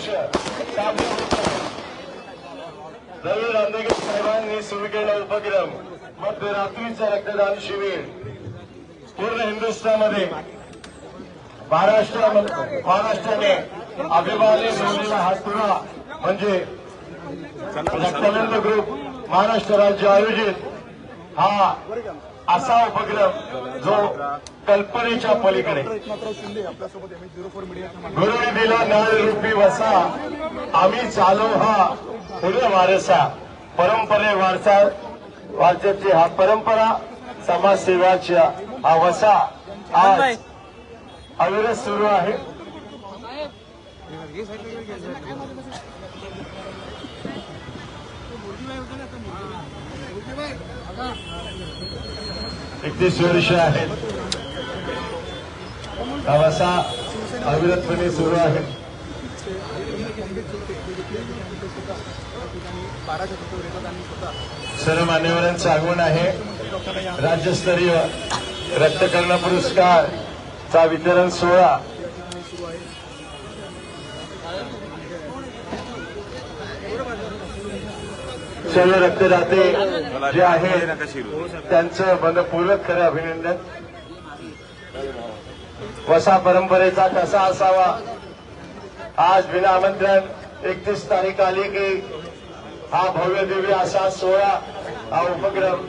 वर्ष रवी रामदेकर साहेबांनी सुरू केलेला उपक्रम मध्यरात्रीचा रक्तदान शिबिर पूर्ण हिंदुस्थानमध्ये महाराष्ट्राने अभिमानी ठेवलेला हा तुरा म्हणजे रक्तदान ग्रुप महाराष्ट्र राज्य आयोजित हा असा उपक्रम जो कल्पनेच्या पलीकडे गुरुने दिला नाळ रूपी वसा आम्ही चालू हा पुढे वारसा परंपरे वारशाची हा परंपरा समाजसेवाच्या हा वसा आज अविरत सुरू आहे। एकतीस वर्ष आहेत हा वसा अविरतपणे सुरू आहे। सर्व मान्यवरांचं आगमन आहे। राज्यस्तरीय रक्तकर्ण पुरस्कारचा वितरण सोहळा सर्व रक्तदाते जे आहेत त्यांचं मनपूर्वक खरं अभिनंदन। वसा परंपरेचा कसा असावा आज बिना आमंत्रण 31 तारीख आली की हा भव्य दिव्य असा सोहळा हा उपक्रम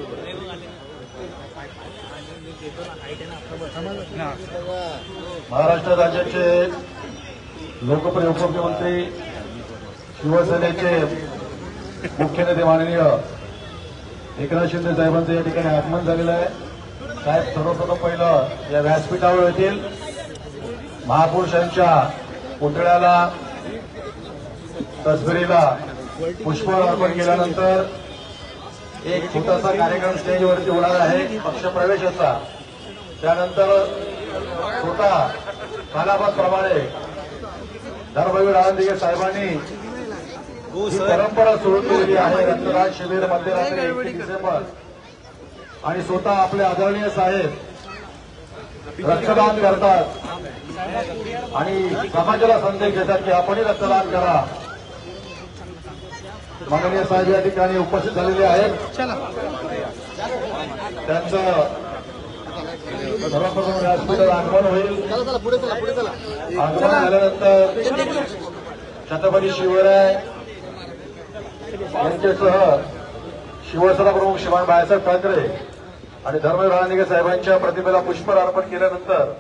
महाराष्ट्र राज्याचे लोकप्रिय उपमुख्यमंत्री शिवसेनेचे मुख्य नेते माननीय एकनाथ शिंदे साहेबांचं या ठिकाणी आगमन झालेलं आहे। साहेब सर्वप्रथम पहिलं या व्यासपीठावर येथील महापुरुषांच्या पुतळ्याला तसबिरीला पुष्पहार अर्पण केल्यानंतर एक छोटासा कार्यक्रम स्टेजवरती होणार आहे पक्षप्रवेशाचा। त्यानंतर स्वतः कालाबादप्रमाणे धर्मवीर रामदेकर साहेबांनी ही परंपरा सुरू केलेली आहे रक्तदान शिबिर मध्यरात्री 31 डिसेंबर आणि स्वतः आपले आदरणीय साहेब रक्तदान करतात आणि समाजाला संदेश देतात की आपणही रक्तदान करा। माननीय साहेब या ठिकाणी उपस्थित झालेले आहेत। त्यांचं सर्वप्रथम व्यासपीठावर आगमन होईल। आगमन झाल्यानंतर छत्रपती शिवराय यांच्यासह शिवसेना प्रमुख श्रीमान बाळासाहेब ठाकरे आणि धर्मवीर रामदेकर साहेबांच्या प्रतिमेला पुष्पहार अर्पण केल्यानंतर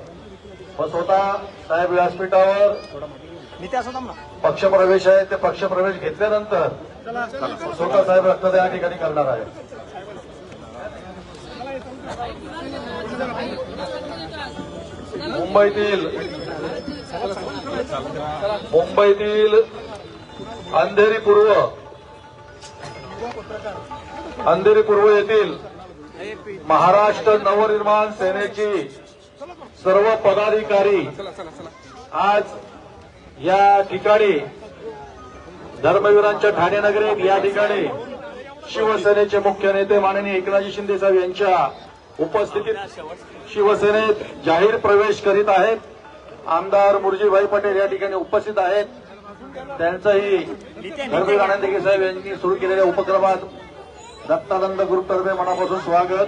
व स्वतः साहेब व्यासपीठावर पक्षप्रवेश आहे ते पक्षप्रवेश घेतल्यानंतर स्वतः साहेब रक्तदान या ठिकाणी करणार आहेत। मुंबईतील अंधेरी पूर्व येथील महाराष्ट्र नवनिर्माण सेनेची सर्व पदाधिकारी आज या ठिकाणी धर्मवीरांच्या ठाणे नगरीत या ठिकाणी शिवसेनेचे मुख्य नेते माननीय एकनाथजी शिंदे साहेब यांच्या उपस्थितीत शिवसेनेत जाहीर प्रवेश करीत आहेत। आमदार मुरजीभाई पटेल या ठिकाणी उपस्थित आहेत। त्यांचंही धर्मवीर रामदेकर साहेब यांनी सुरू केलेल्या उपक्रमात रक्तदान ग्रुपतर्फे मनापासून स्वागत।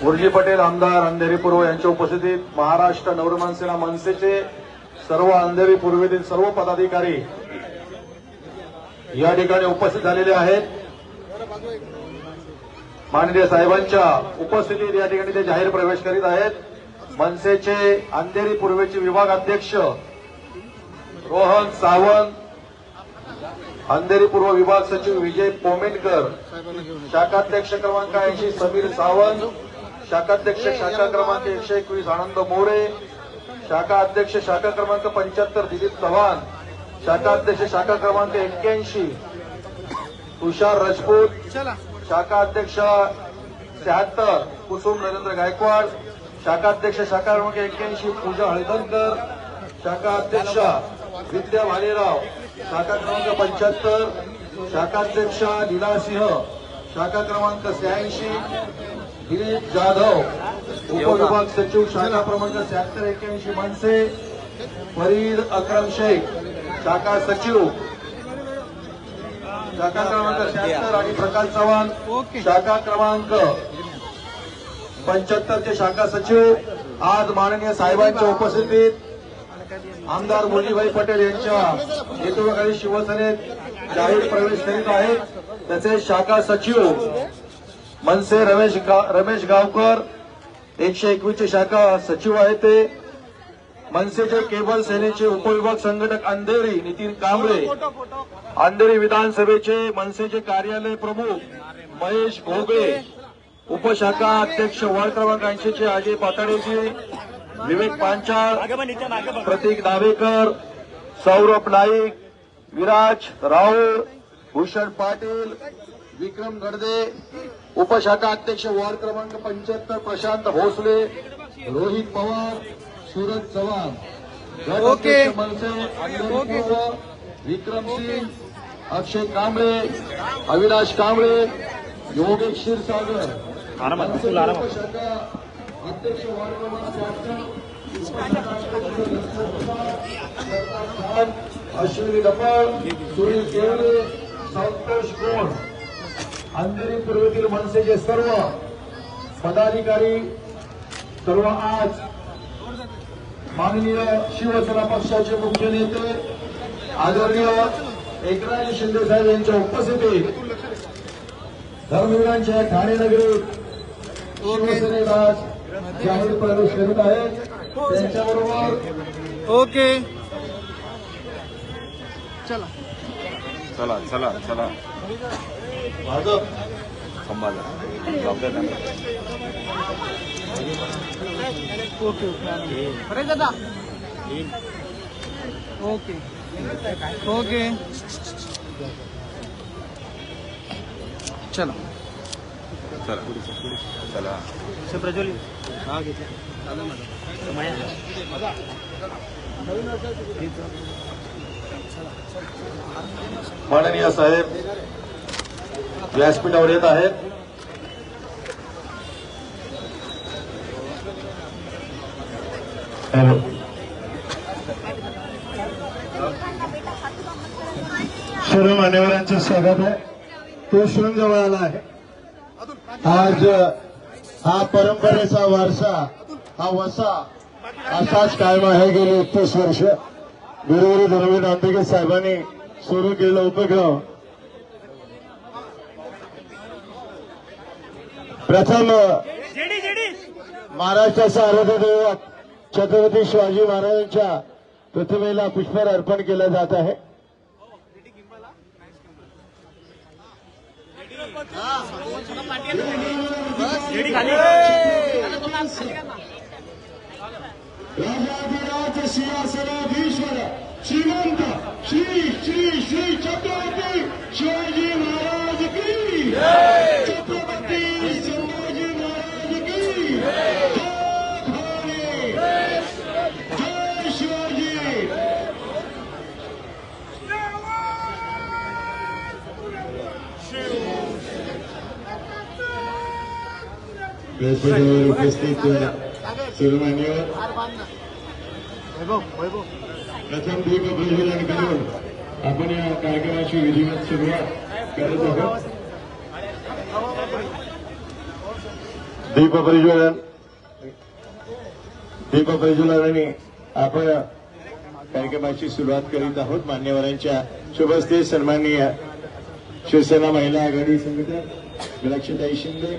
मुरजी पटेल आमदार अंधेरी पूर्व यांच्या उपस्थितीत महाराष्ट्र नवनिर्माण सेना मनसेचे सर्व अंधेरी पूर्वेतील सर्व पदाधिकारी या ठिकाणी उपस्थित झालेले आहेत। माननीय साहेबांच्या उपस्थितीत या ठिकाणी ते जाहीर प्रवेश करीत आहेत। मनसेचे अंधेरी पूर्वेचे विभाग अध्यक्ष रोहन सावंत, अंधेरी पूर्व विभाग सचिव विजय पोमेटकर, शाखाध्यक्ष क्रमांक 80 समीर सावंत, शाखाध्यक्ष शाखा क्रमांक 121 आनंद मोरे, शाखा अध्यक्ष शाखा क्रमांक 75 दिलीप चव्हाण, शाखा अध्यक्ष शाखा क्रमांक 81 तुषार राजपूत, शाखा अध्यक्ष 76 कुसुम नरेंद्र गायकवाड, शाखा अध्यक्ष शाखा क्रमांक 81 पूजा हळदणकर, शाखा अध्यक्ष विद्या भालेराव, शाखा क्रमांक 75 शाखाध्यक्षा लीला सिंह, शाखा क्रमांक 86 दिलीप जाधव, उपविभाग सचिव शाखा क्रमांक 7681 मनसे फरीद अकरम शेख, शाखा सचिव शाखा क्रमांक 76 आणि प्रकाश चव्हाण शाखा क्रमांक 75 चे शाखा सचिव आज माननीय साहेबांच्या उपस्थितीत आमदार मुरलीभाई पटेल यांच्या नेतृत्वाखाली शिवसेनेत जाहीर प्रवेश करीत आहेत। तसेच शाखा सचिव मनसे रमेश गावकर 121 चे शाखा सचिव आहेत। ते मनसेचे केबल सेनेचे उपविभाग संघटक अंधेरी नितीन कांबळे, अंधेरी विधानसभेचे मनसेचे कार्यालय प्रमुख महेश घोगळे, उपशाखा अध्यक्ष वार्ड क्रमांक 80 चे अजय पाताडेजी, विवेक पांचाळ, प्रतीक नावेकर, सौरभ नाईक, विराज राहुल, भूषण पाटील, विक्रम गडदे, उपशाखा अध्यक्ष वार्ड क्रमांक 75 प्रशांत भोसले, रोहित पवार, सूरज चव्हाण, गट मनसे अंधेरी पूर्व विक्रम सिंह, अक्षय कांबळे, अविनाश कांबळे, योगेश क्षीरसागर, उपशाखा अध्यक्ष वार्ड क्रमांक 78 अश्विनी डपाळ, सुनील केवले, संतोष गोड, अंधेरी पूर्वेतील मनसेचे सर्व पदाधिकारी सर्व आज माननीय शिवसेना पक्षाचे मुख्य नेते आदरणीय एकनाथ शिंदे साहेब यांच्या उपस्थितीत धर्मवीरांच्या ठाणे नगरीत शिवसेनेत आज जाहीर प्रवेश करीत आहेत। त्यांच्याबरोबर ओके चला चला चला चला भाजप ओके अरे दादा ओके ओके चला चला चला प्रज्वलित माननीय साहेब व्यासपीठावर येत आहेत। सर्व मान्यवरांचं स्वागत आहे। तो क्षण जवळ आला आहे। आज हा परंपरेचा वारसा, हा वसा असाच कायम आहे। गेली 31 वर्ष गुरुवारी धर्मवीर दांडेकर साहेबांनी सुरू केलेला उपक्रम प्रथम महाराष्ट्राचा आराध्य दैवत छत्रपती शिवाजी महाराजांच्या प्रतिमेला पुष्पहार अर्पण केलं जात आहे। राजाधिराज सिंहासनाधीश्वर श्रीमंत श्री श्री श्री छत्रपती शिवाजी महाराज की छत्रपती संभाजी महाराज की जय शिवाजी। व्यासपीठावर उपस्थित सर्व मान्यवर प्रथम दीप प्रज्वलन करून आपण या कार्यक्रमाची विधिवत सुरुवात करत आहोत। दीप प्रज्वलनाने आपण कार्यक्रमाची सुरुवात करीत आहोत। मान्यवरांच्या शुभ हस्ते सन्माननीय शिवसेना महिला आघाडी संघटक विलक्षणताई शिंदे,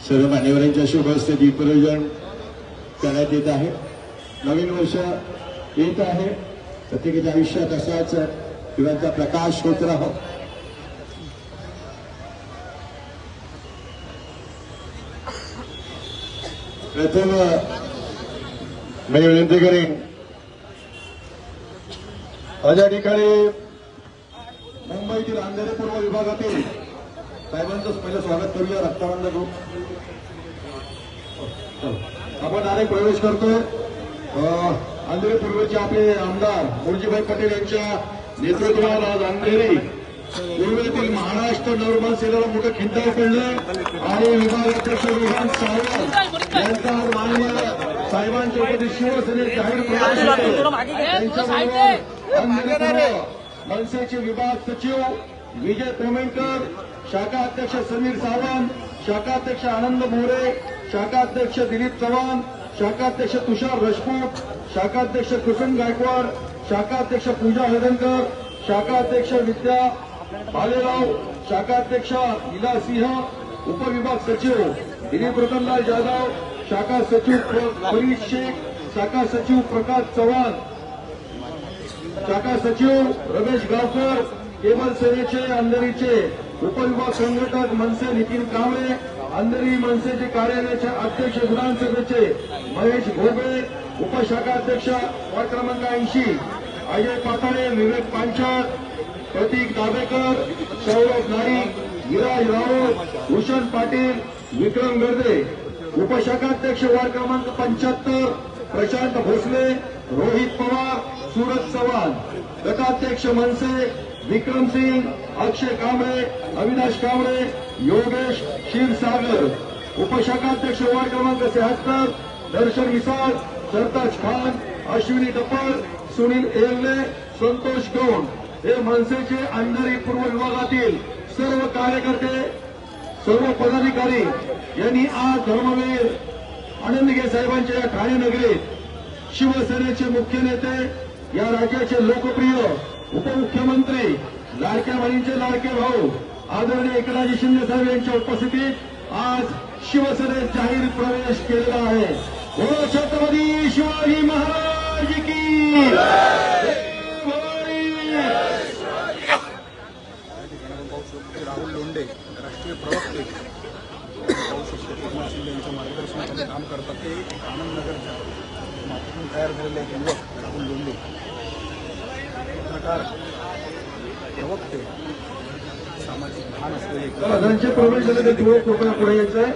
सर्व मान्यवरांच्या शुभ हस्ते दीप प्रज्वलन करण्यात येत आहे। नवीन वर्ष येत आहे। प्रत्येकाच्या आयुष्यात असाच दिव्यांचा प्रकाश होत राहो। प्रथम मी विनंती करेन आज या ठिकाणी मुंबईतील अंधेरी पूर्व विभागातील साहेबांचं पहिलं स्वागत करूया। रक्ताबंध ग्रुप आपण डायरेक्ट प्रवेश करतोय. अंधेरी पूर्वेचे आपले आमदार मुरजीभाई पटेल यांच्या नेतृत्वात आज अंधेरी पूर्वेतील महाराष्ट्र नवनिर्माण सेनेला मोठं खिंडार पडलं आणि विभागाध्यक्ष रोहन सावंत यांचा आज माननीय साहेबांच्या उपस्थित शिवसेनेत जाहीर प्रवेश होतो. त्यांच्याबरोबर अंधेरी पूर्व मनसेचे विभाग सचिव विजय पेमेंकर, शाखा अध्यक्ष समीर सावंत, शाखा अध्यक्ष आनंद मोरे, शाखा अध्यक्ष दिलीप चव्हाण, शाखा अध्यक्ष तुषार राजपूत, शाखा अध्यक्ष कुसुम गायकवाड, शाखा अध्यक्ष पूजा हळदणकर, शाखा अध्यक्ष विद्या भालेराव, शाखा अध्यक्ष इला सिंह, उपविभाग सचिव दिलीप रतनलाल जाधव, शाखा सचिव फरीद शेख, शाखा सचिव प्रकाश चव्हाण, शाखा सचिव रमेश गावकर, केबल सेनेचे अंधेरीचे उपविभाग संघटक मनसे नितीन कांबळे, अंधेरी मनसेचे कार्यालयाचे अध्यक्ष विधानसभेचे महेश घोबळे, उपशाखा अध्यक्ष वार्ड क्रमांक 80 अजय पाताळे, विवेक पांचाळ, प्रतीक दाभेकर, सौरभ नाईक, विराज राऊत, भूषण पाटील, विक्रम गर्दे, उपशाखाध्यक्ष वार्ड क्रमांक 75 प्रशांत भोसले, रोहित पवार, सूरज चव्हाण, गटाध्यक्ष मनसे विक्रम सिंग, अक्षय कांबळे, अविनाश कांबळे, योगेश क्षीरसागर, उपशाखाध्यक्ष वार्ड क्रमांक 76 दर्शन मिसाळ, सरताज खान, अश्विनी टप्पर, सुनील एरले, संतोष गौड हे मनसेचे अंधेरी पूर्व विभागातील सर्व कार्यकर्ते, सर्व पदाधिकारी यांनी आज धर्मवीर आनंदगे साहेबांच्या या ठाणे नगरीत शिवसेनेचे मुख्य नेते, या राज्याचे लोकप्रिय उपमुख्यमंत्री, लाडक्या बहिणींचे लाडके भाऊ आदरणीय एकनाथजी शिंदे साहेब यांच्या उपस्थितीत आज शिवसेनेत जाहीर प्रवेश केलेला आहे. बोलो छत्रपती शिवाजी महाराज की जय. राहुल लोंढे राष्ट्रीय प्रवक्ते एकनाथ शिंदे यांच्या मार्गदर्शनाखाली काम करतात. ते आनंदनगरच्या मातीतून तयार झालेले एक युवक राहुल लोंढे, पत्रकार, प्रवक्ते, सामाजिक भान असलेले ज्यांचे प्रवेश झाले ते कृपया पुढे यायचं आहे.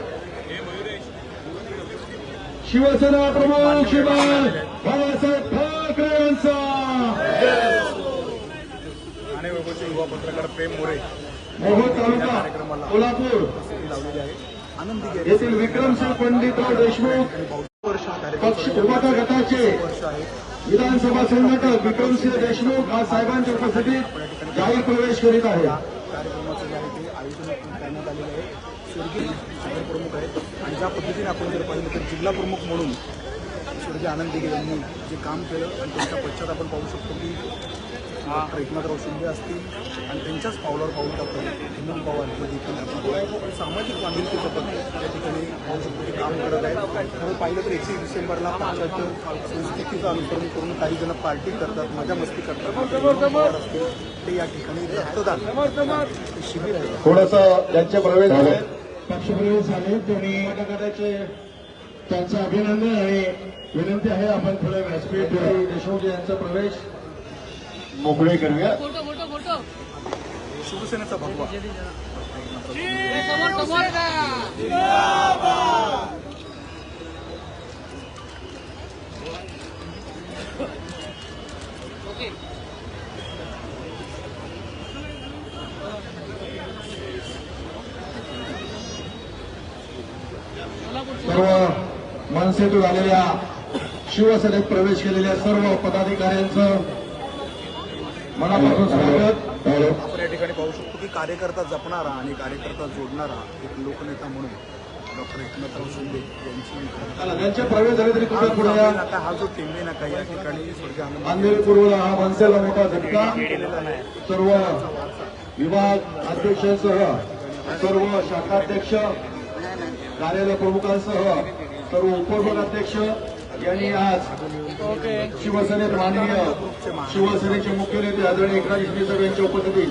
शिवसेना प्रमुख श्रीमान बाळासाहेब ठाकरे यांचा ठाणे वैभवचे युवा पत्रकार प्रेम मोरे मोहोळ तालुका कोल्हापूर लावलेले आहे. आनंदी येथील विक्रमसिंह पंडितराव देशमुख वर्ष पक्ष उभाटा गटाचे वर्ष आहे. विधानसभा संघटक विक्रमसिंह देशमुख आज साहेबांच्या उपस्थितीत जाहीर प्रवेश करीत आहे. कार्यक्रमाचं जे आहे ते आयोजन करण्यात आलेलं आहे. स्वर्गीय शहर प्रमुख आहेत आणि ज्या पद्धतीने आपण जर पाहिलं तर जिल्हा प्रमुख म्हणून स्वर्गीय आनंद दिघे यांनी जे काम केलं आणि त्यांच्या पश्चात आपण पाहू शकतो की डॉक्टर एकनाथराव शिंदे असतील आणि त्यांच्याच पावलावर पाऊल टाकून हेमंत पवार हे देखील आपण सामाजिक बांधिलकीचं पण त्या ठिकाणी पाहू शकतो की काम करत आहेत. खरं पाहिलं तर 21 डिसेंबरला पक्षाच्या संस्कृतीचं अनुसरण करून काही जण पार्टी करतात, मजा मस्ती करतात. हेमंत पवार असतील ते या ठिकाणी रक्तदान हे शिबिर आहे. थोडंसं ज्यांचे प्रवेश झाले पक्षप्रवेश झाले त्यांनी गटाचे त्यांचं अभिनंदन आणि विनंती आहे आपण थोडं व्यासपीठ देशमुख यांचा प्रवेश मोकळे करूया. शिवसेनेचा भगवा सर्व मनसेतून आलेल्या शिवसेनेत प्रवेश केलेल्या सर्व पदाधिकाऱ्यांचं मनापासून स्वागत. आपण या ठिकाणी पाहू शकतो की कार्यकर्ता जपणारा आणि कार्यकर्ता जोडणारा एक लोकनेता म्हणून डॉक्टर एकनाथराव शिंदे यांची ज्यांचे प्रवेश झाले तरी तुम्ही पुढे या. नाका हा जो टेंबे नाका या ठिकाणी स्वर्गीय आनंद अंधेरी पूर्वला हा मनसेला मोठा झटका. सर्व विभाग अध्यक्षांसह सर्व शाखाध्यक्ष, कार्यालय प्रमुखांसह सर्व उपविभागाध्यक्ष यांनी आज शिवसेनेत माननीय शिवसेनेचे मुख्य नेते आदरणीय एकनाथ शिंदे साहेब यांच्या उपस्थितीत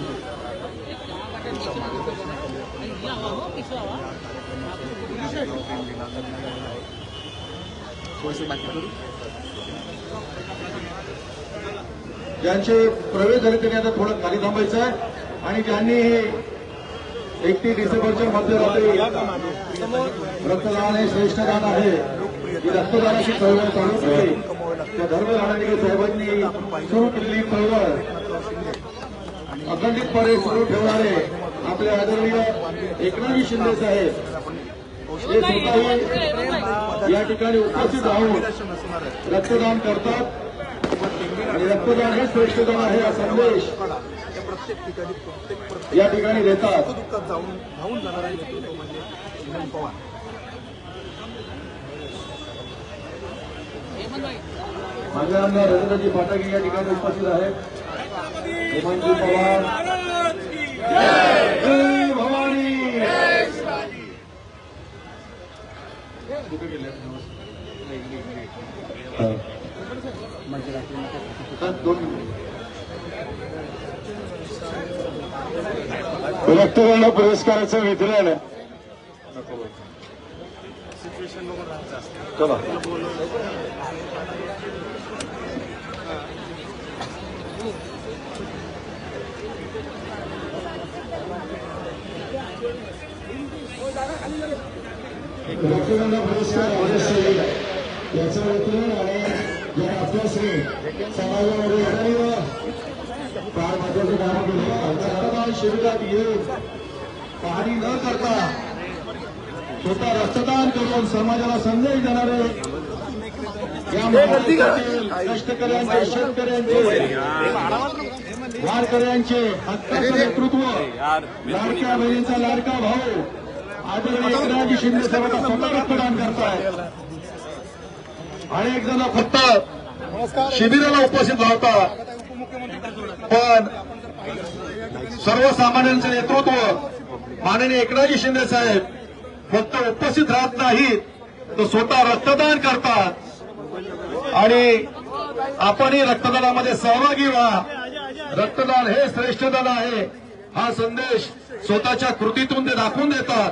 ज्यांचे प्रवेश झाले त्यांनी आता थोडं खाली थांबायचं आहे आणि ज्यांनी 31 डिसेंबरच्या मध्यरात्री रक्तदान हे श्रेष्ठ दान आहे ही रक्तदानाची चळवळ चालू केली त्या धर्म राणांनी साहेबांनी सुरू केलेली चळवळ अखंडितपणे सुरू ठेवणारे आपले आदरणीय एकनाथजी शिंदे साहेब हे स्वतःही या ठिकाणी उपस्थित राहून रक्तदान करतात आणि रक्तदान हे श्रेष्ठदान आहे हा संदेश त्या प्रत्येक ठिकाणी या ठिकाणी देतात. दुःखात धावून जाणारा नेतृत्व म्हणजे हेमंत पवार. माझे आमदार रवींद्रजी फाटके या ठिकाणी उपस्थित आहेत. हेमंतजी पवार जय भवानी. रक्तदान पुरस्काराचं वितरण चला रक्तदान पुरस्कार अवश्य याचं वितरण आणि ज्या आपल्याश्री समाजामध्ये येणारी फार महत्वाचं काम केलं. रक्तदान शिबिरात येऊन पाहणी न करता स्वतः रक्तदान करून समाजाला संदेश देणारे या महाराष्ट्रातील कष्टकऱ्यांचे, शेतकऱ्यांचे, वारकऱ्यांचे हक्काचं नेतृत्व, लाडक्या बहिणींचा लाडका भाऊ आदरणीय एकनाथजी शिंदे साहेब स्वतः रक्तदान करतायत. अनेक जण फक्त शिबिराला उपस्थित राहतात पण सर्वसामान्यांचे नेतृत्व माननीय एकनाथजी शिंदे साहेब फक्त उपस्थित राहत नाहीत तर स्वतः रक्तदान करतात आणि आपणही रक्तदानामध्ये सहभागी व्हा. रक्तदान हे श्रेष्ठदान आहे हा संदेश स्वतःच्या कृतीतून ते दाखवून देतात.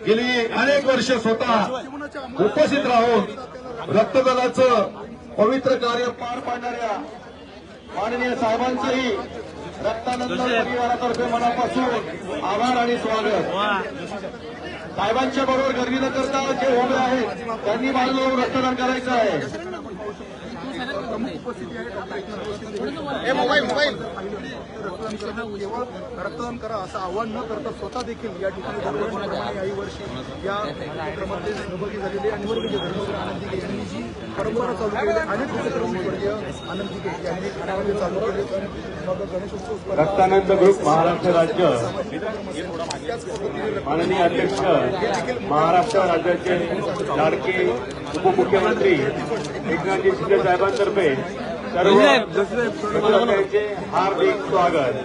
गेली अनेक वर्ष स्वतः उपस्थित राहून रक्तदानाचं पवित्र कार्य पार पाडणाऱ्या माननीय साहेबांचंही रक्तानंद परिवारातर्फे मनापासून आभार आणि स्वागत. साहेबांच्या बरोबर गर्दी न करता जे उभे आहेत त्यांनी बाजूला येऊन रक्तदान करायचं आहे. रक्तदान करा असं आवाहन न करता स्वतः देखील या ठिकाणी दरवर्षीप्रमाणे याही वर्षी या उपक्रमामध्ये सहभागी झालेले आणि वर्गीय धर्मेंद्र आनंदीगे यांनी जी परंपरा चालू केलेली अनेक उपक्रम वर्गीय आनंदीगे यांनी ठाण्यामध्ये चालू केले. मग गणेशोत्सव रक्तानंद ग्रुप महाराष्ट्र राज्य माननीय अध्यक्ष महाराष्ट्र राज्याचे लाडके उपमुख्यमंत्री एकनाथजी शिंदे साहेबांतर्फे सर्व सदस्यांचे हार्दिक स्वागत.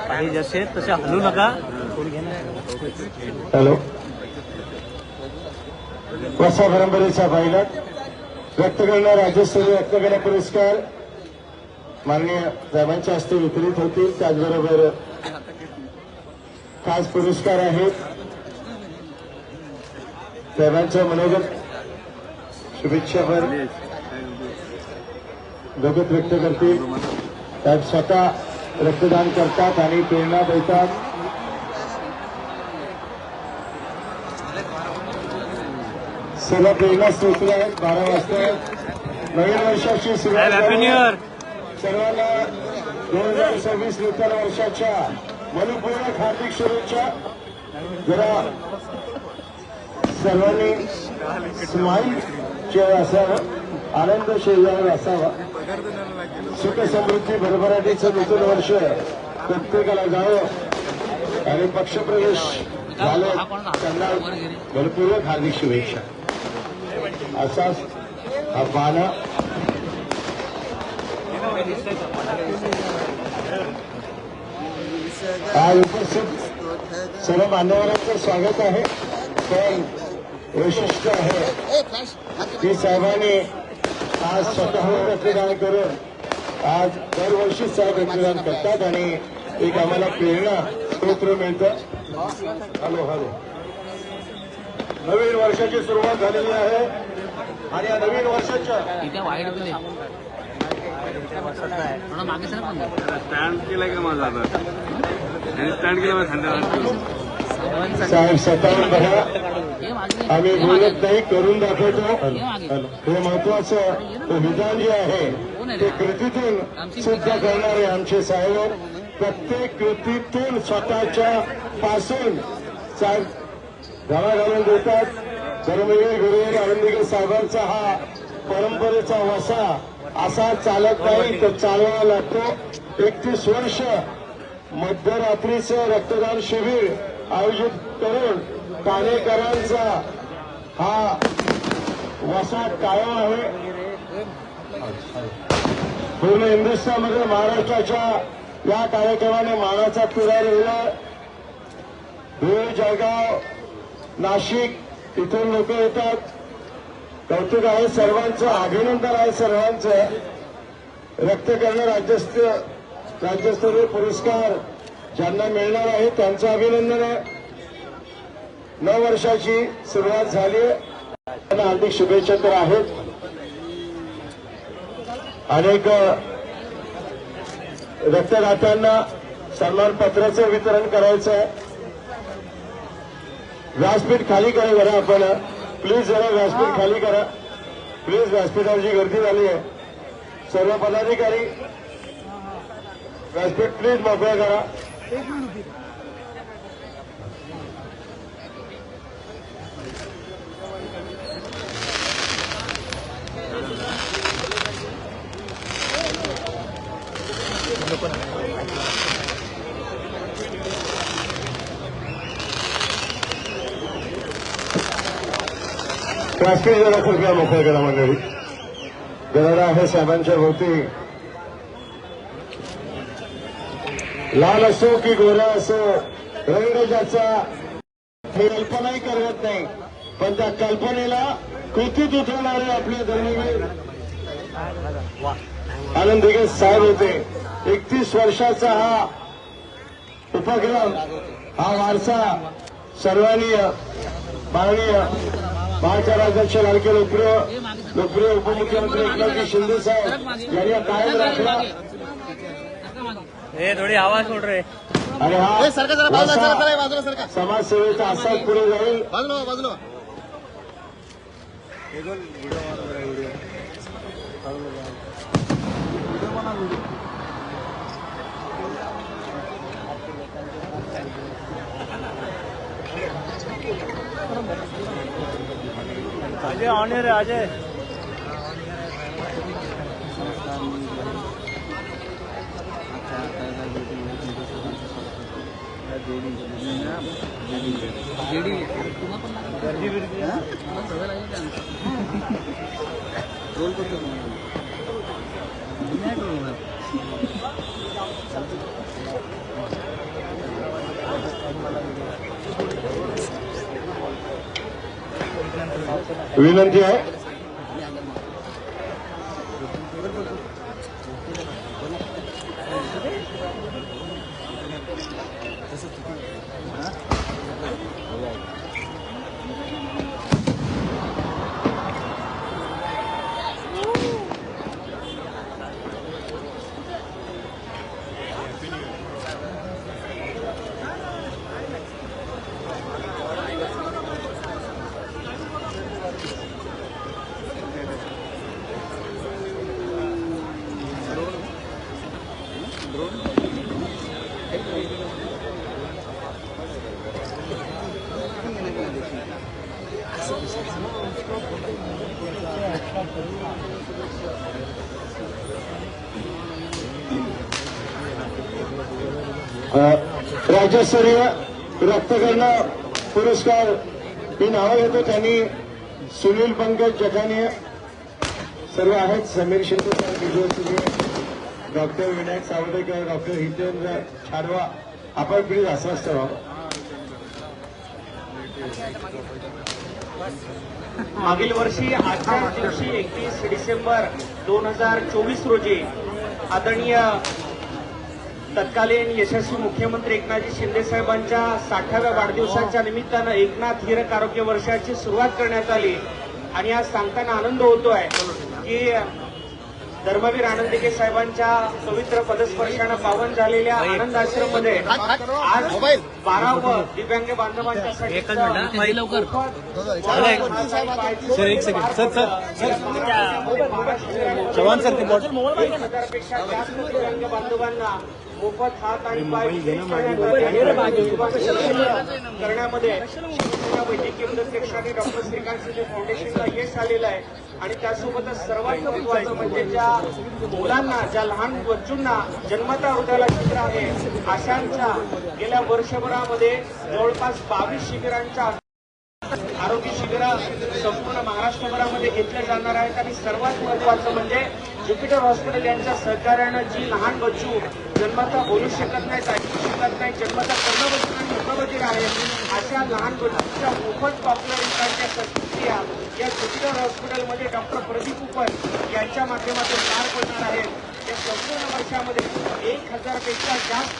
काही जसे तसे हलू नका. हॅलो वसा परंपरेचा पायलट रक्तगणना राज्यस्तरीय रक्तगणना पुरस्कार माननीय साहेबांच्या हस्ते वितरित होतील. त्याचबरोबर खास पुरस्कार आहेत साहेबांच्या मनोगत शुभेच्छापर जगत व्यक्त करतील. साहेब स्वतः रक्तदान करतात आणि प्रेरणा देतात. सर्व प्रेरणा स्त्रोत आहेत. 12 वाजता नवीन वर्षाची सुरुवात सर्वांना 2026 नूतन वर्षाच्या मनपूर्वक हार्दिक शुभेच्छा. जरा सर्वांनी स्माईल चेहरा असावा, आनंद चेहरा असावा. सुख समृद्धी भरभराटीचं नूतन वर्ष प्रत्येकाला जावं आणि पक्षप्रवेश झालं त्यांना मनपूर्वक हार्दिक शुभेच्छा. असाच हा पाहणं आज उपस्थित सर्व मान्यवरांचं स्वागत आहे. पण वैशिष्ट्य आहे की साहेबांनी आज स्वतःहून रक्तदान करून आज दरवर्षी साहेब रक्तदान करतात आणि एक आम्हाला प्रेरणा स्तोत्र मिळतं. Hello hello. नवीन वर्षाची सुरुवात झालेली आहे आणि या नवीन वर्षाच्या स्टँड केलाय का माझा आता स्टँड केला थंड साहेब स्वतःहून बघा, आम्ही बोलत नाही करून दाखवतो. हे महत्वाचं विधान जे आहे ते कृतीतून सिद्ध करणारे आमचे साहेब प्रत्येक कृतीतून स्वतःच्या पासून साहेब धडा घालून देतात. धर्मवीर गुरुवीर आनंदीकर साहेबांचा हा परंपरेचा वसा असा चालत नाही, तर चालवावा लागतो. 31 वर्ष मध्यरात्रीचं रक्तदान शिबिर आयोजित करून ठाणेकरांचा हा वसा कायम आहे. पूर्ण हिंदुस्थानमध्ये महाराष्ट्राच्या या कार्यक्रमाने मानाचा तुरा लिहिला. धुळे, जळगाव, नाशिक इथून लोक येतात. कौतुक आहे सर्वांचं, अभिनंदन आहे सर्वांचं. रक्तकर्ण राज्यस्तरीय पुरस्कार ज्यांना मिळणार आहे त्यांचं अभिनंदन आहे. 9 वर्षाची सुरुवात झाली आहे. त्यांना हार्दिक शुभेच्छा तर आहेत. अनेक रक्तदात्यांना सन्मानपत्राचं वितरण करायचं आहे. व्यासपीठ खाली करा जरा, आपण प्लीज जरा व्यासपीठ खाली करा प्लीज. व्यासपीठावरची गर्दी झाली आहे. सर्व पदाधिकारी व्यासपीठ प्लीज मोकळं करा. व्यासपीठ जरा कृपया मोकळं करा मंडळी. गरडा आहे साहेबांच्या भोवती. लाल असो की गोरा असो, रंग ज्याचा हे कल्पनाही करत नाही, पण त्या कल्पनेला कृतीत उतरणारे आपले धर्मवीर आनंदीकर साहेब होते. 31 वर्षाचा हा उपक्रम, हा वारसा सर्वांनी माननीय महाराष्ट्राध्यक्ष लाडके लोकप्रिय उपमुख्यमंत्री एकनाथ शिंदे साहेब यांनी कायम राखला. थोडी आवाज सोड रे. आणि हा समाजसेवेचा असाच पुढे जाईल. अजय ऑन रे अजय. विनंती आहे. राज्यस्तरीय रक्तकर्ण पुरस्कार ही नावं घेतो. त्यांनी सुनील पंकज जखानिया सर्व आहेत. समीर शिंदे साहेब, विजय सुरे, डॉक्टर विनायक सावडेकर, डॉक्टर हितेंद्र छाडवा. आपण प्लीज अस्वस्थ व्हा. मागील वर्षी आजच्याच दिवशी 31 डिसेंबर 2024 रोजी आदरणीय तत्कालीन यशस्वी मुख्यमंत्री एकनाथजी शिंदे साहेबांच्या 60व्या वाढदिवसाच्या निमित्तानं एकनाथ हिरक आरोग्य वर्षाची सुरुवात करण्यात आली आणि आज सांगताना आनंद होतोय की धर्मवीर आनंदीगे साहेबांच्या पवित्र पदस्पर्शानं पावन झालेल्या आनंद आश्रम मध्ये आज 12व दिव्यांग बांधवांच्यासाठी सर एक सेकंड सर जवान सर ते बॉटल 1000पेक्षा जास्त दिव्यांग बांधवांना मोफत हात आणि पाय करण्यामध्ये शिवसेना वैद्यकीय मदत कक्ष आणि डॉक्टर श्रीकांत शिंदे फाउंडेशनला यश आलेलं आहे आणि त्यासोबतच सर्वात महत्वाचं म्हणजे ज्या मुलांना ज्या लहान बच्चूंना जन्मता हृदयाला छिद्र आहे अशांच्या गेल्या वर्षभरामध्ये जवळपास 22 शिबिरांच्या आरोग्य शिबिरं संपूर्ण महाराष्ट्रभरामध्ये घेतल्या जाणार आहेत आणि सर्वात महत्वाचं म्हणजे ज्युपिटर हॉस्पिटल यांच्या सहकार्यानं जी लहान बच्चू जन्मता बोलू शकत नाहीत ऐकू शकत नाही जन्मता कर्णबधिर आणि मुखबधिर आहेत अशा लहान बच्चूंच्या मोफत पॉप्युलरिटीच्या शस्त्रक्रिया या ज्युपिटर हॉस्पिटलमध्ये डॉक्टर प्रदीप उपन यांच्या माध्यमातून पार पडणार आहेत. या संपूर्ण वर्षामध्ये 1000पेक्षा जास्त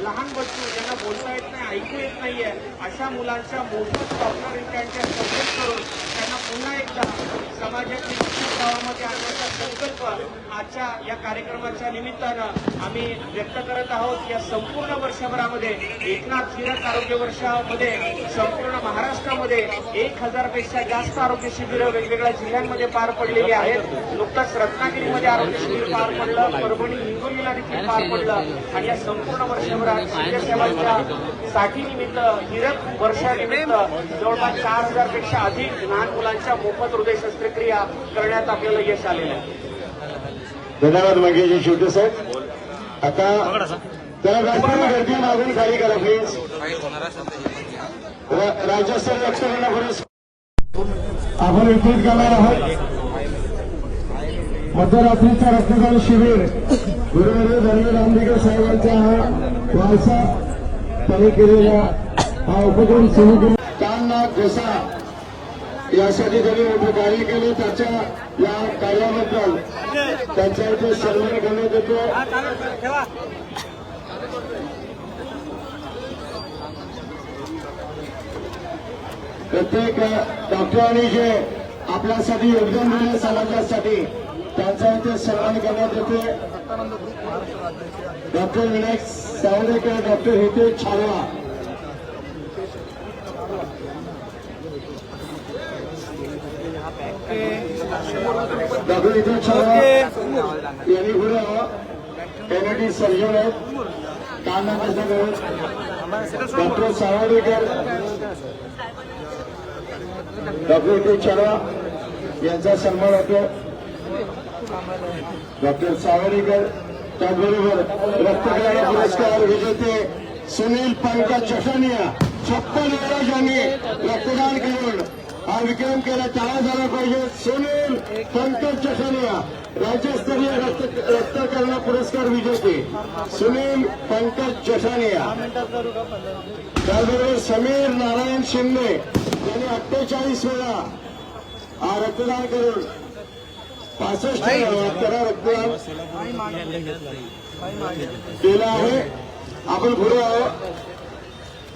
लहान बच्चू ज्यांना बोलता येत नाही ऐकू येत नाहीये अशा मुलांच्या मोफत पॉप्युलरिटीच्या सपोर्ट करून त्यांना पुन्हा एकदा समाजातील गावामध्ये आणण्याचा संकल्प आजच्या या कार्यक्रमाच्या निमित्तानं आम्ही व्यक्त करत आहोत. या संपूर्ण वर्षभरामध्ये एकनाथ हिरक आरोग्य वर्षामध्ये संपूर्ण महाराष्ट्रामध्ये 1000पेक्षा जास्त आरोग्य शिबिरं वेगवेगळ्या जिल्ह्यांमध्ये पार पडलेली आहेत. नुकताच रत्नागिरीमध्ये आरोग्य शिबिर पार पडलं, परभणी हिंगोलीला देखील पार पडलं आणि या संपूर्ण वर्षभरात शिंदेसाहेबांच्या साठीनिमित्त हिरक वर्षानिमित्त जवळपास 4000पेक्षा अधिक लहान मुलांच्या मोफत हृदय शस्त्रक्रिया करण्यात आपल्याला यश आलेलं आहे. धन्यवाद मंगेशजी शेवटे साहेब. आता त्याला गाडीची गर्दी मागून खाली करा प्लीज. राज्यस्तरीय लक्षणांना आपण वितरित करणार आहोत. मध्यरात्रीचा रक्तदान शिबिर गुरुदेव धर्मवीर आनंदीगे साहेबांचा हा वारसा त्यांनी केलेला हा उपक्रम सुरू केला. कान नाक घसा यासाठी त्यांनी मोठं कार्य केलं. त्याच्या या कार्याबद्दल त्यांच्या इथे सन्मान करण्यात येतो. प्रत्येक डॉक्टरांनी जे आपल्यासाठी योगदान दिले समाजासाठी त्यांचा इथे सन्मान करण्यात येते. Doctor Vinayak Savdekar, doctor Hitesh Chhava, doctor Hitesh Chhava यांनी पुढे एनएटी सर्जन आहेत. कान नाकाचा डॉक्टर सावदेकर, डॉक्टर हितेश छावा यांचा सन्मान होतो. डॉक्टर सावरीकर त्याचबरोबर रक्तदान पुरस्कार विजेते सुनील पंकज चषानिया 56 वेळा ज्यांनी रक्तदान करून हा विक्रम केला. टाळा झाला पाहिजे. सुनील पंकज चषानिया राज्यस्तरीय रक्तकर्ण पुरस्कार विजेते सुनील पंकज चषानिया. त्याचबरोबर समीर नारायण शिंदे यांनी 48 वेळा हा रक्तदान करून 65 वेळा रक्तदान केलं आहे. आपण पुढे आहोत.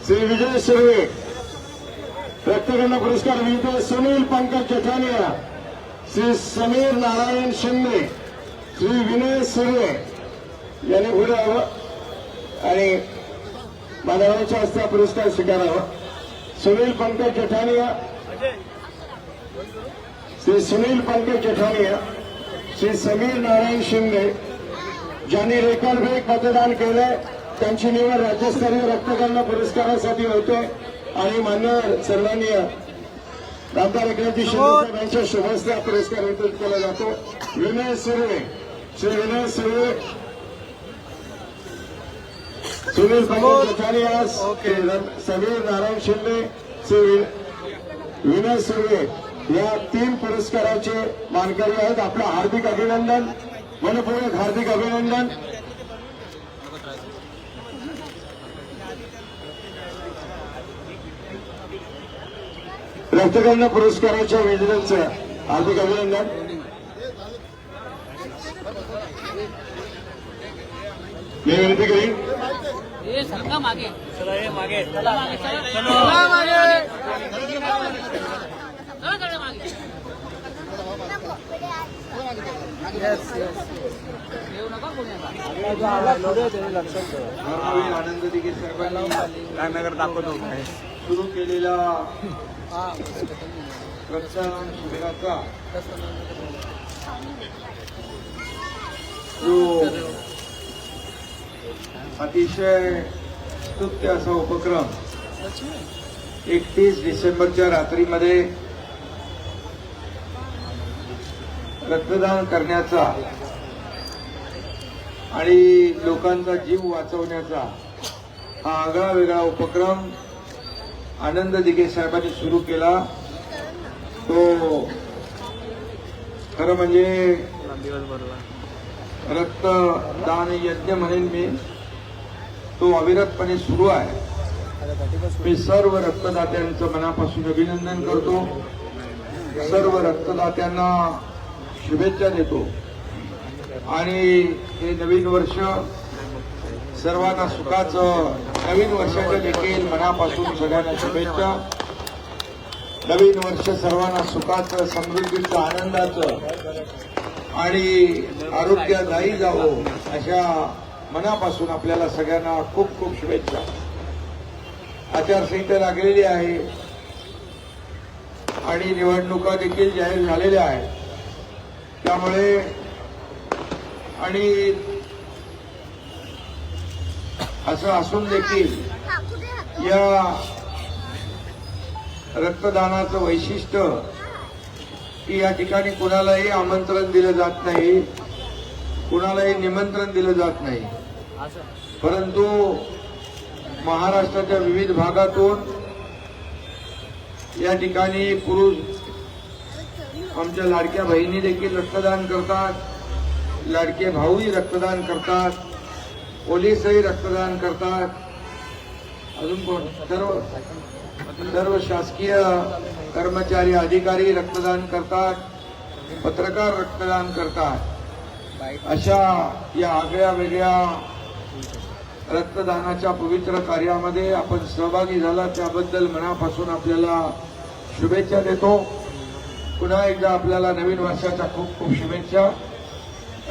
श्री विजय सुर्वे रक्तकर्ण पुरस्कार विजेते सुनील पंकज चठानिया, श्री समीर नारायण शिंदे, श्री विनय सुर्वे यांनी पुढे यावं आणि मानवाच्या हस्ते पुरस्कार स्वीकारावा. सुनील पंकज चठानिया, श्री सुनील पंकज चठानिया, श्री समीर नारायण शिंदे ज्यांनी रेकॉर्डब्रेक मतदान केलंय त्यांची निवड राज्यस्तरीय रक्तकर्ण पुरस्कारासाठी होते आणि मान्यवर सन्माननीय आमदार एकनाथजी शिंदे साहेबांच्या शुभहस्ते हा पुरस्कार वितरित केला जातो. विनय सुर्वे, श्री विनय सुर्वे, सुनील पंकज चठानिया, समीर नारायण शिंदे, श्री विनय सुर्वे या 3 पुरस्काराचे मानकरी आहेत. आपलं हार्दिक अभिनंदन, मनपूर्वक हार्दिक अभिनंदन. रक्तगंध पुरस्काराच्या विजेत्यांचं हार्दिक अभिनंदन. मी विनंती करीन धर्मवीर आनंद दिघे साहेबांनी सुरू केलेला रक्तदान शिबिराचा जो अतिशय स्तुत्य असा उपक्रम 31 डिसेंबरच्या रात्रीमध्ये रक्तदान करण्याचा आणि लोकांचा जीव वाचवण्याचा हा आगळा वेगळा उपक्रम आनंद दिघे साहेबांनी सुरू केला. तो खरं म्हणजे रक्तदान यज्ञ म्हणेन मी, तो अविरतपणे सुरू आहे. मी सर्व रक्तदात्यांचं मनापासून अभिनंदन करतो. सर्व रक्तदात्यांना शुभेच्छा देतो आणि हे नवीन वर्ष सर्वांना सुखाचं, नवीन वर्षाच्या देखील मनापासून सगळ्यांना शुभेच्छा. नवीन वर्ष सर्वांना सुखाचं, समृद्धीचं, आनंदाचं आणि आरोग्यदायी जावो अशा मनापासून आपल्याला सगळ्यांना खूप खूप शुभेच्छा. आचारसंहिता लागलेली आहे आणि निवडणुका देखील जाहीर झालेल्या आहेत. त्यामुळे आणि असं असून देखील या रक्तदानाचं वैशिष्ट्य की या ठिकाणी कुणालाही आमंत्रण दिलं जात नाही, कुणालाही निमंत्रण दिलं जात नाही, परंतु महाराष्ट्राच्या विविध भागातून या ठिकाणी पुरुष आमच्या लाडक्या बहिणी देखील रक्तदान करतात, लाडके भाऊही रक्तदान करतात, पोलीसही रक्तदान करतात, अजून कोण सर्व शासकीय कर्मचारी अधिकारी रक्तदान करतात, पत्रकार रक्तदान करतात. अशा या आगळ्या वेगळ्या रक्तदानाच्या पवित्र कार्यामध्ये आपण सहभागी झाला त्याबद्दल मनापासून आपल्याला शुभेच्छा देतो. पुन्हा एकदा आपल्याला नवीन वर्षाच्या खूप खूप शुभेच्छा.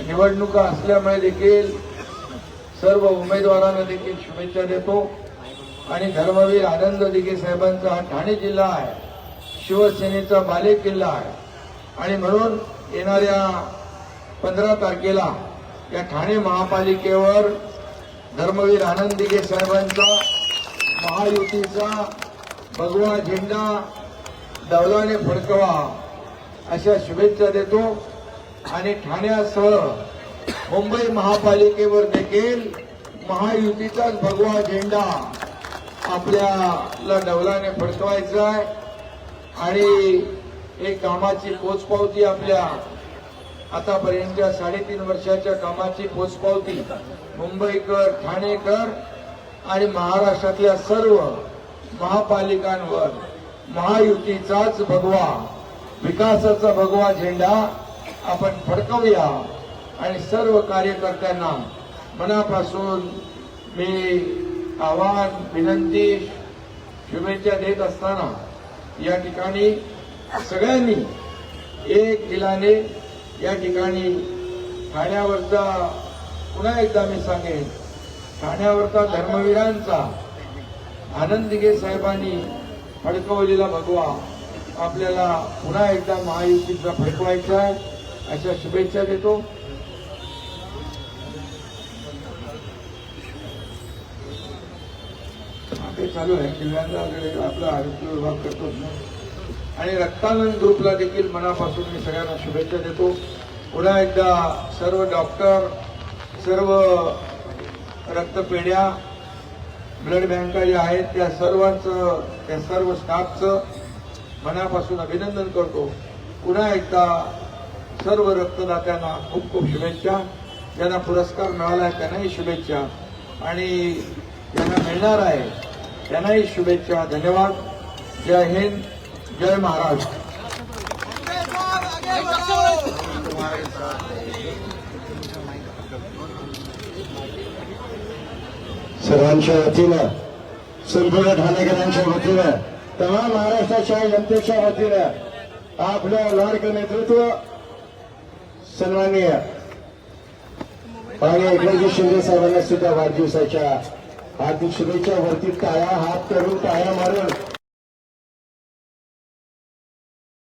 निवडणुका असल्यामुळे देखील सर्व उमेदवारांना देखील शुभेच्छा देतो आणि धर्मवीर आनंद दिघे साहेबांचा हा ठाणे जिल्हा आहे, शिवसेनेचा बालेकिल्ला आहे आणि म्हणून येणाऱ्या 15 तारखेला या ठाणे महापालिकेवर धर्मवीर आनंद दिघे साहेबांचा महायुतीचा भगवा झेंडा डौलाने फडकवा अशा शुभेच्छा देतो आणि ठाण्यासह मुंबई महापालिकेवर देखील महायुतीचाच भगवा झेंडा आपल्याला डौलाने फडकवायचा आहे आणि एक कामाची पोचपावती आपल्या आतापर्यंतच्या 3.5 वर्षाच्या कामाची पोचपावती मुंबईकर, ठाणेकर आणि महाराष्ट्रातल्या सर्व महापालिकांवर महायुतीचाच भगवा, विकासाचा भगवा झेंडा आपण फडकवूया आणि सर्व कार्यकर्त्यांना मनापासून मी आवाहन, विनंती, शुभेच्छा देत असताना या ठिकाणी सगळ्यांनी एक दिलाने या ठिकाणी ठाण्यावरचा, पुन्हा एकदा मी सांगेन, ठाण्यावरचा धर्मवीरांचा आनंद दिघे साहेबांनी फडकवलेला भगवा आपल्याला पुन्हा एकदा महायुतीचा फडकवायचा आहे अशा शुभेच्छा देतो. ते चालू आहे दिव्यांग आपला आरोग्य विभाग करतो आणि रक्तानंद ग्रुपला देखील मनापासून मी सगळ्यांना शुभेच्छा देतो. पुन्हा एकदा सर्व डॉक्टर, सर्व रक्तपेढ्या, ब्लड बँका ज्या आहेत त्या सर्वांचं, त्या सर्व स्टाफचं मनापासून अभिनंदन करतो. पुन्हा एकदा सर्व रक्तदात्यांना खूप खूप शुभेच्छा. ज्यांना पुरस्कार मिळाला आहे त्यांनाही शुभेच्छा आणि ज्यांना मिळणार आहे त्यांनाही शुभेच्छा. धन्यवाद. जय हिंद, जय महाराज. सर्वांच्या वतीनं संपूर्ण ठाणेकरांच्या वतीनं तमाम महाराष्ट्राच्या जनतेच्या वतीनं आपल्या लाडकं नेतृत्व सन्माननीय आणि एकनाथजी शिंदे साहेबांना सुद्धा वाढदिवसाच्या हार्दिक शुभेच्छा. वरती टाळ्या हात करून टाळ्या मारून